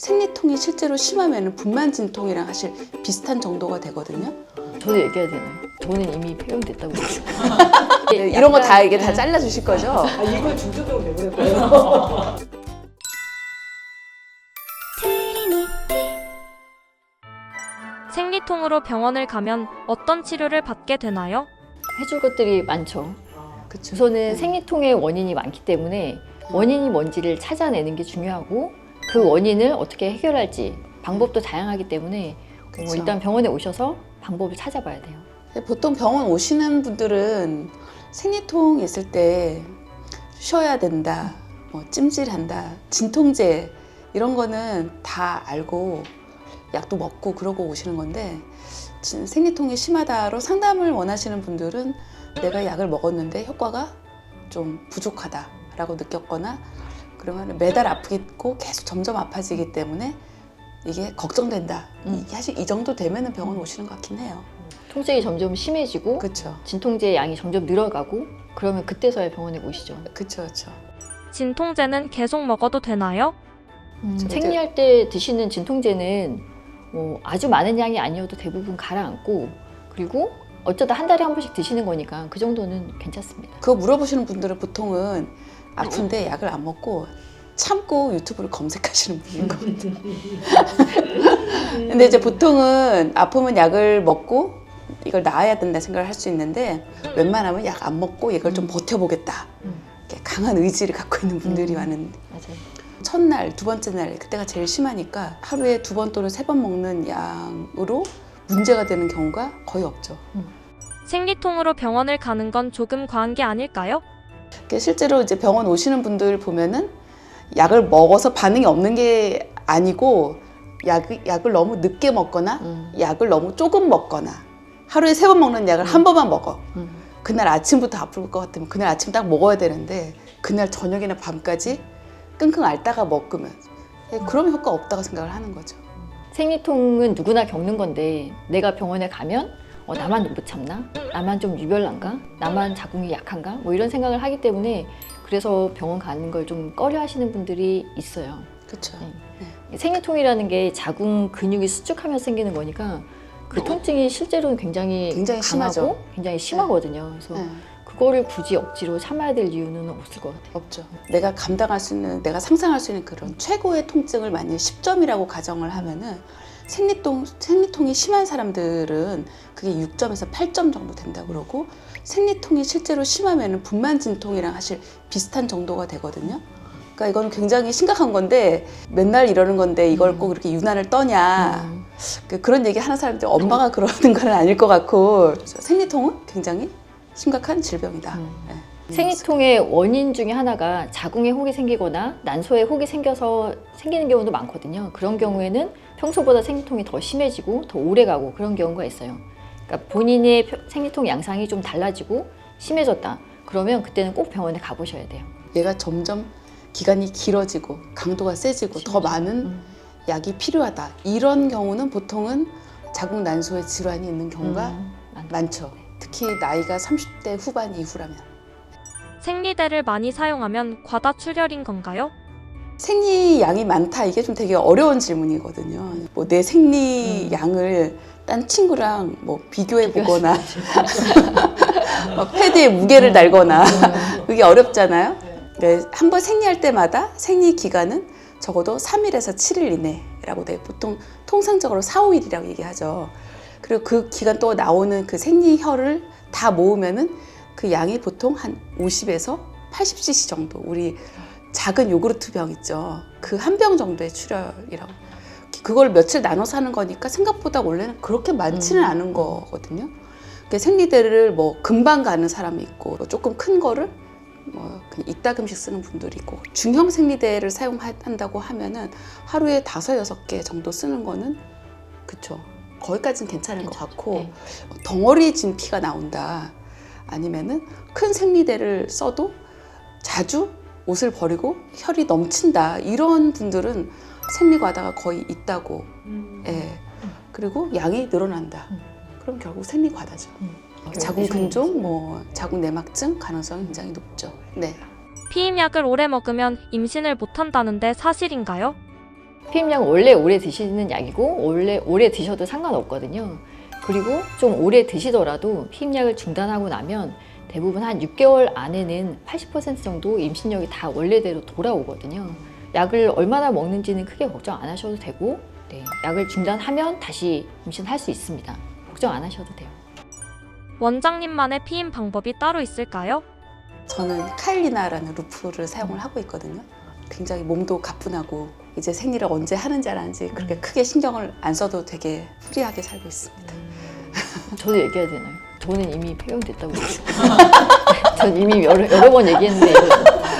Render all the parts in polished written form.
생리통이 실제로 심하면 분만 진통이랑 사실 비슷한 정도가 되거든요. 저도 얘기해야 되나요? 저는 이미 폐렴됐다고. 네, 이런 거 다 이게 다 잘라 주실 거죠? 아, 이걸 중점적으로 내보낼 거예요. 생리통으로 병원을 가면 어떤 치료를 받게 되나요? 해줄 것들이 많죠. 그쵸. 우선은 생리통의 원인이 많기 때문에 원인이 뭔지를 찾아내는 게 중요하고 그 원인을 어떻게 해결할지 방법도 다양하기 때문에 그쵸. 일단 병원에 오셔서 방법을 찾아봐야 돼요. 보통 병원 오시는 분들은 생리통 있을 때 쉬어야 된다, 뭐 찜질한다, 진통제 이런 거는 다 알고 약도 먹고 그러고 오시는 건데 생리통이 심하다로 상담을 원하시는 분들은 내가 약을 먹었는데 효과가 좀 부족하다라고 느꼈거나 그러면 매달 아프겠고 계속 점점 아파지기 때문에 이게 걱정된다. 사실 이 정도 되면 병원 오시는 것 같긴 해요. 통증이 점점 심해지고 그렇죠. 진통제 양이 점점 늘어가고 그러면 그때서야 병원에 오시죠. 그렇죠, 그렇죠. 진통제는 계속 먹어도 되나요? 생리할 때 드시는 진통제는 뭐 아주 많은 양이 아니어도 대부분 가라앉고 그리고 어쩌다 한 달에 한 번씩 드시는 거니까 그 정도는 괜찮습니다. 그거 물어보시는 분들은 보통은 아픈데 약을 안 먹고 참고 유튜브를 검색하시는 분인 것 같아요. 근데 이제 보통은 아프면 약을 먹고 이걸 나아야 된다 생각을 할 수 있는데 웬만하면 약 안 먹고 이걸 좀 버텨보겠다. 이렇게 강한 의지를 갖고 있는 분들이 많은. 맞아요. 첫날, 두 번째 날 그때가 제일 심하니까 하루에 2번 또는 3번 먹는 양으로 문제가 되는 경우가 거의 없죠. 생리통으로 병원을 가는 건 조금 과한 게 아닐까요? 실제로 이제 병원 오시는 분들 보면은 약을 먹어서 반응이 없는 게 아니고 약을 너무 늦게 먹거나 약을 너무 조금 먹거나 하루에 3번 먹는 약을 한 번만 먹어. 그날 아침부터 아플 것 같으면 그날 아침 딱 먹어야 되는데 그날 저녁이나 밤까지 끙끙 앓다가 먹으면 그러면 효과 없다고 생각을 하는 거죠. 생리통은 누구나 겪는 건데 내가 병원에 가면 나만 못 참나? 나만 좀 유별난가? 나만 자궁이 약한가? 뭐 이런 생각을 하기 때문에 그래서 병원 가는 걸 좀 꺼려 하시는 분들이 있어요. 그렇죠. 생리통이라는 게 자궁 근육이 수축하면서 생기는 거니까 그 통증이 실제로는 굉장히 강하고 심하죠. 굉장히 심하거든요. 그래서 그거를 굳이 억지로 참아야 될 이유는 없을 것 같아요. 없죠. 내가 감당할 수 있는, 내가 상상할 수 있는 그런 최고의 통증을 만약에 10점이라고 가정을 하면은 생리통이 심한 사람들은 그게 6점에서 8점 정도 된다고 그러고 생리통이 실제로 심하면 분만 진통이랑 사실 비슷한 정도가 되거든요. 그러니까 이건 굉장히 심각한 건데 맨날 이러는 건데 이걸 꼭 이렇게 유난을 떠냐 그런 얘기 하는 사람들 엄마가 그러는 건 아닐 것 같고 생리통은 굉장히 심각한 질병이다. 생리통의 원인 중에 하나가 자궁에 혹이 생기거나 난소에 혹이 생겨서 생기는 경우도 많거든요. 그런 경우에는 평소보다 생리통이 더 심해지고 더 오래가고 그런 경우가 있어요. 그러니까 본인의 생리통 양상이 좀 달라지고 심해졌다. 그러면 그때는 꼭 병원에 가보셔야 돼요. 얘가 점점 기간이 길어지고 강도가 세지고 더 많은 약이 필요하다. 이런 경우는 보통은 자궁 난소에 질환이 있는 경우가 많죠. 특히 나이가 30대 후반 이후라면. 생리대를 많이 사용하면 과다출혈인 건가요? 생리 양이 많다 이게 좀 되게 어려운 질문이거든요. 뭐 내 생리 양을 딴 친구랑 뭐 비교해 보거나 패드에 무게를 달거나 그게 어렵잖아요. 한 번 생리할 때마다 생리 기간은 적어도 3일에서 7일 이내라고 돼요. 보통 통상적으로 4, 5일이라고 얘기하죠. 그리고 그 기간 또 나오는 그 생리혈을 다 모으면은 그 양이 보통 한 50에서 80cc 정도. 우리 작은 요구르트 병 있죠. 그 한 병 정도의 출혈이라고. 그걸 며칠 나눠서 하는 거니까 생각보다 원래는 그렇게 많지는 않은 거거든요. 그러니까 생리대를 뭐 금방 가는 사람이 있고 조금 큰 거를 뭐 그냥 이따금씩 쓰는 분들이 있고 중형 생리대를 사용한다고 하면은 하루에 5, 6개 정도 쓰는 거는 그쵸. 거기까지는 괜찮을 것 같고 네. 덩어리진 피가 나온다. 아니면은 큰 생리대를 써도 자주 옷을 버리고 혈이 넘친다. 이런 분들은 생리과다가 거의 있다고. 예. 그리고 양이 늘어난다. 그럼 결국 생리과다죠. 자궁 근종, 뭐 자궁 내막증 가능성이 굉장히 높죠. 네. 피임약을 오래 먹으면 임신을 못한다는데 사실인가요? 피임약은 원래 오래 드시는 약이고 원래 오래 드셔도 상관없거든요. 그리고 좀 오래 드시더라도 피임약을 중단하고 나면 대부분 한 6개월 안에는 80% 정도 임신력이 다 원래대로 돌아오거든요. 약을 얼마나 먹는지는 크게 걱정 안 하셔도 되고 네, 약을 중단하면 다시 임신할 수 있습니다. 걱정 안 하셔도 돼요. 원장님만의 피임 방법이 따로 있을까요? 저는 카일리나라는 루프를 사용을 하고 있거든요. 굉장히 몸도 가뿐하고 이제 생리를 언제 하는지 안 하는지 그렇게 크게 신경을 안 써도 되게 프리하게 살고 있습니다. 저도 얘기해야 되나요? 저는 이미 폐경됐다고 전 이미 여러 번 얘기했는데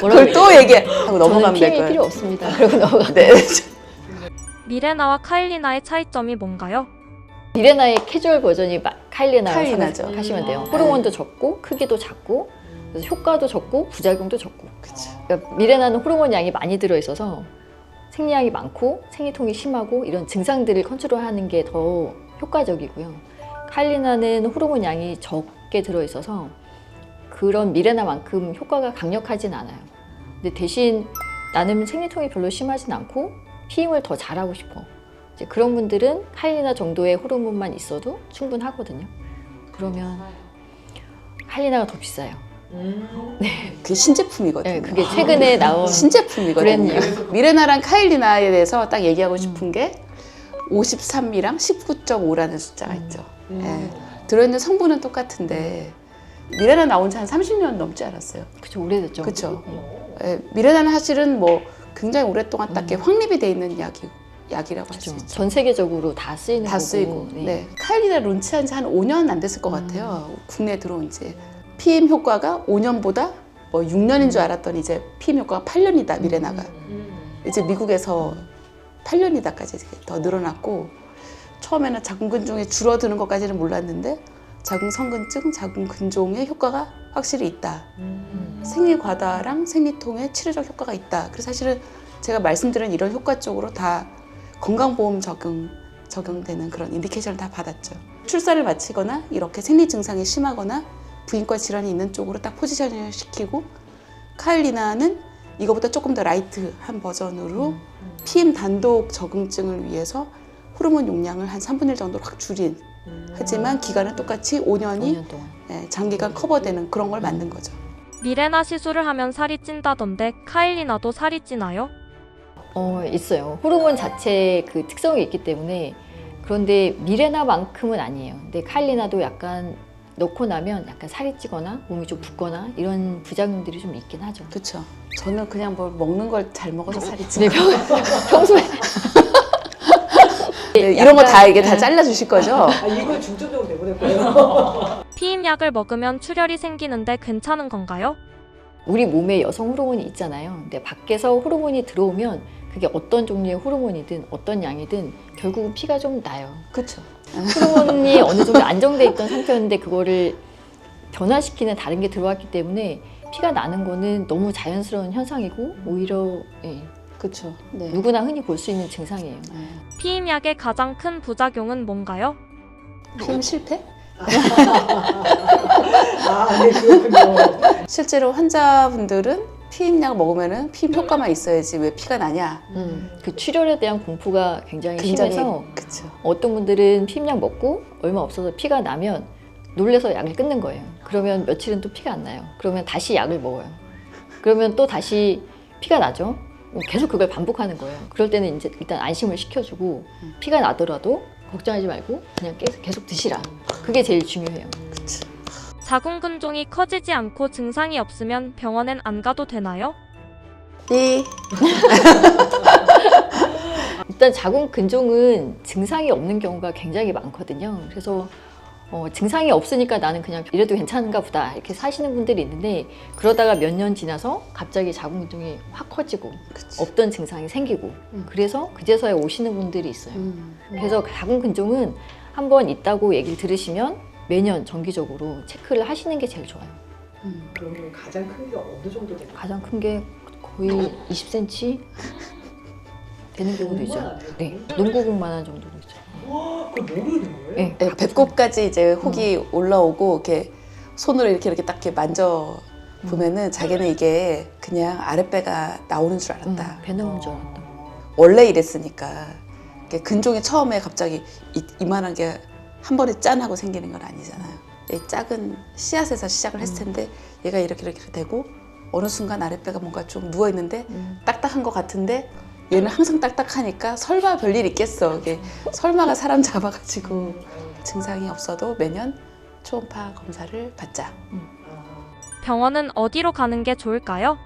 뭐라고 그걸 또 얘기하고 넘어가면 될 저는 피임이 거예요. 필요 없습니다. 그러고 넘어가. 네. 미레나와 카일리나의 차이점이 뭔가요? 미레나의 캐주얼 버전이 카일리나라고 카일리나죠. 하시면 돼요. 호르몬도 적고 크기도 작고 그래서 효과도 적고 부작용도 적고. 그렇죠. 그러니까 미레나는 호르몬 양이 많이 들어있어서 생리량이 많고 생리통이 심하고 이런 증상들을 컨트롤하는 게 더 효과적이고요. 카일리나는 호르몬 양이 적게 들어있어서 그런 미레나만큼 효과가 강력하진 않아요. 근데 대신 나는 생리통이 별로 심하진 않고 피임을 더 잘하고 싶어. 이제 그런 분들은 카일리나 정도의 호르몬만 있어도 충분하거든요. 그러면 카일리나가 더 비싸요. 그게 신제품이거든요. 네, 그게 최근에 나온 신제품이거든요. 브랜드. 미레나랑 카일리나에 대해서 딱 얘기하고 싶은 게 53이랑 19.5라는 숫자가 있죠. 예. 들어있는 성분은 똑같은데 미레나 나온 지 한 30년 넘지 않았어요. 그쵸, 오래됐죠. 그렇죠. 예, 미레나는 사실은 뭐 굉장히 오랫동안 딱 이렇게 확립이 돼 있는 약이라고 할 수 그쵸. 있죠. 전 세계적으로 다 쓰이는 다 거고. 쓰이고. 네. 카일리나 론치한 지 한 5년 안 됐을 것 같아요. 국내에 들어온 지. PM 효과가 5년보다 뭐 6년인 줄 알았더니 이제 PM 효과가 8년이다, 미레나가. 이제 미국에서 8년이다까지 더 늘어났고, 처음에는 자궁근종이 줄어드는 것까지는 몰랐는데 자궁성근증, 자궁근종의 효과가 확실히 있다. 생리과다랑 생리통에 치료적 효과가 있다. 그래서 사실은 제가 말씀드린 이런 효과 쪽으로 다 건강보험 적용되는 그런 인디케이션을 다 받았죠. 출산을 마치거나 이렇게 생리 증상이 심하거나 부인과 질환이 있는 쪽으로 딱 포지셔닝을 시키고, 카일리나는 이거보다 조금 더 라이트한 버전으로 PM 단독 적응증을 위해서 호르몬 용량을 한 3분의 1 정도로 확 줄인, 하지만 기간은 똑같이 5년이 5년 동안. 장기간 커버되는 그런 걸 만든 거죠. 미레나 시술을 하면 살이 찐다던데 카일리나도 살이 찌나요? 있어요. 호르몬 자체의 그 특성이 있기 때문에. 그런데 미레나만큼은 아니에요. 근데 카일리나도 약간 넣고 나면 약간 살이 찌거나 몸이 좀 붓거나 이런 부작용들이 좀 있긴 하죠. 그렇죠. 저는 그냥 뭐 먹는 걸 잘 먹어서 살이 찌요. 네, 평소에 네, 이런 거 다 이게 다 약간, 잘라주실 거죠? 아, 이걸 중점적으로 내보낼 거예요. 피임약을 먹으면 출혈이 생기는데 괜찮은 건가요? 우리 몸에 여성 호르몬이 있잖아요. 근데 밖에서 호르몬이 들어오면 그게 어떤 종류의 호르몬이든 어떤 양이든 결국은 피가 좀 나요. 그렇죠. 호르몬이 어느 정도 안정돼 있던 상태였는데 그거를 변화시키는 다른 게 들어왔기 때문에 피가 나는 거는 너무 자연스러운 현상이고 오히려 그렇죠. 네. 누구나 흔히 볼 수 있는 증상이에요. 피임약의 가장 큰 부작용은 뭔가요? PM 실패? 아, 네, 그렇군요. 실제로 환자분들은 피임약 먹으면은 피임 효과만 있어야지 왜 피가 나냐? 그 출혈에 대한 공포가 굉장히 심해서 그렇죠. 어떤 분들은 피임약 먹고 얼마 없어서 피가 나면 놀래서 약을 끊는 거예요. 그러면 며칠은 또 피가 안 나요. 그러면 다시 약을 먹어요. 그러면 또 다시 피가 나죠. 계속 그걸 반복하는 거예요. 그럴 때는 이제 일단 안심을 시켜주고 피가 나더라도 걱정하지 말고 그냥 계속 드시라. 그게 제일 중요해요. 자궁근종이 커지지 않고 증상이 없으면 병원엔 안 가도 되나요? 네. 일단 자궁근종은 증상이 없는 경우가 굉장히 많거든요. 그래서 증상이 없으니까 나는 그냥 이래도 괜찮은가 보다 이렇게 사시는 분들이 있는데 그러다가 몇 년 지나서 갑자기 자궁근종이 확 커지고 그치. 없던 증상이 생기고 그래서 그제서야 오시는 분들이 있어요. 그래서 자궁근종은 한번 있다고 얘기를 들으시면 매년 정기적으로 체크를 하시는 게 제일 좋아요. 그러면 가장 큰 게 어느 정도 될까요? 가장 큰 게 거의 20cm 되는 경우도 있죠. 정말? 네, 농구공만한 정도도 있죠. 그걸 모르는 거예요? 네, 네, 배꼽까지 이제 혹이 올라오고 이렇게 손으로 이렇게 딱 이렇게 만져 보면은 자기는 이게 그냥 아랫배가 나오는 줄 알았다. 배 나온 줄 알았다. 원래 이랬으니까 이게 근종이 처음에 갑자기 이만한 게 한 번에 짠 하고 생기는 건 아니잖아요. 이 작은 씨앗에서 시작을 했을 텐데 얘가 이렇게 되고 어느 순간 아랫배가 뭔가 좀 누워 있는데 딱딱한 것 같은데 얘는 항상 딱딱하니까 설마 별일 있겠어. 이게 설마가 사람 잡아가지고 증상이 없어도 매년 초음파 검사를 받자. 병원은 어디로 가는 게 좋을까요?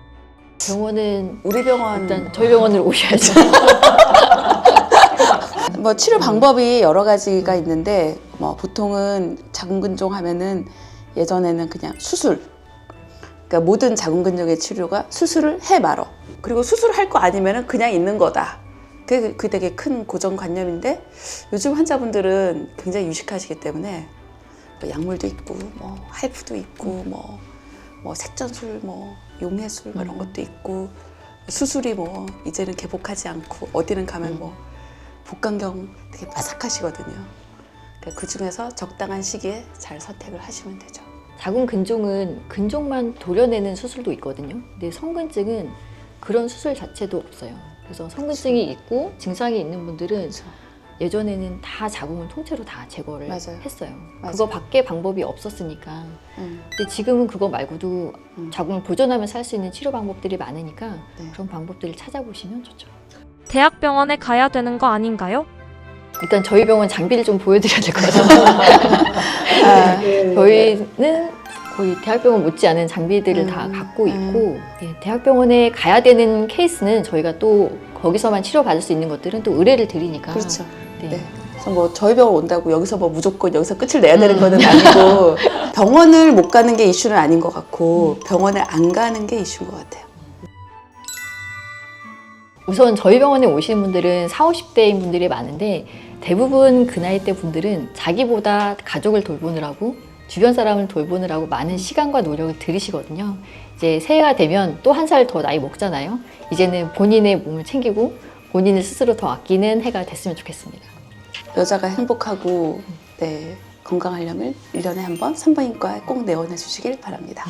병원은 우리 병원 일단 저희 병원으로 오셔야죠. 뭐 치료 방법이 여러 가지가 있는데 뭐 보통은 자궁근종 하면은 예전에는 그냥 수술. 그러니까 모든 자궁근종의 치료가 수술을 해 말어. 그리고 수술할 거 아니면은 그냥 있는 거다. 그게 되게 큰 고정관념인데 요즘 환자분들은 굉장히 유식하시기 때문에 뭐 약물도 있고 뭐 할프도 있고 뭐 색전술 뭐 용해술 뭐 이런 것도 있고 수술이 뭐 이제는 개복하지 않고 어디는 가면 뭐 복강경 되게 바삭하시거든요. 그러니까 그 중에서 적당한 시기에 잘 선택을 하시면 되죠. 자궁 근종은 근종만 도려내는 수술도 있거든요. 근데 성근증은 그런 수술 자체도 없어요. 그래서 성근증이 있고 증상이 있는 분들은 그렇죠. 예전에는 다 자궁을 통째로 다 제거를 맞아요. 했어요. 맞아요. 그거 밖에 방법이 없었으니까. 근데 지금은 그거 말고도 자궁을 보존하면서 할 수 있는 치료 방법들이 많으니까 네. 그런 방법들을 찾아보시면 좋죠. 대학병원에 가야 되는 거 아닌가요? 일단 저희 병원 장비를 좀 보여드려야 될 것 같아요. 예. 저희는 거의 대학병원 못지않은 장비들을 다 갖고 있고 예, 대학병원에 가야 되는 케이스는 저희가 또 거기서만 치료받을 수 있는 것들은 또 의뢰를 드리니까 그렇죠. 네. 네. 그래서 뭐 저희 병원 온다고 여기서 뭐 무조건 여기서 끝을 내야 되는 거는 아니고 병원을 못 가는 게 이슈는 아닌 것 같고 병원을 안 가는 게 이슈인 것 같아요. 우선 저희 병원에 오시는 분들은 40, 50대인 분들이 많은데 대부분 그 나이대 분들은 자기보다 가족을 돌보느라고 주변 사람을 돌보느라고 많은 시간과 노력을 들이시거든요. 이제 새해가 되면 또 한 살 더 나이 먹잖아요. 이제는 본인의 몸을 챙기고 본인을 스스로 더 아끼는 해가 됐으면 좋겠습니다. 여자가 행복하고 네, 건강하려면 1년에 한 번 산부인과에 꼭 내원해 주시길 바랍니다.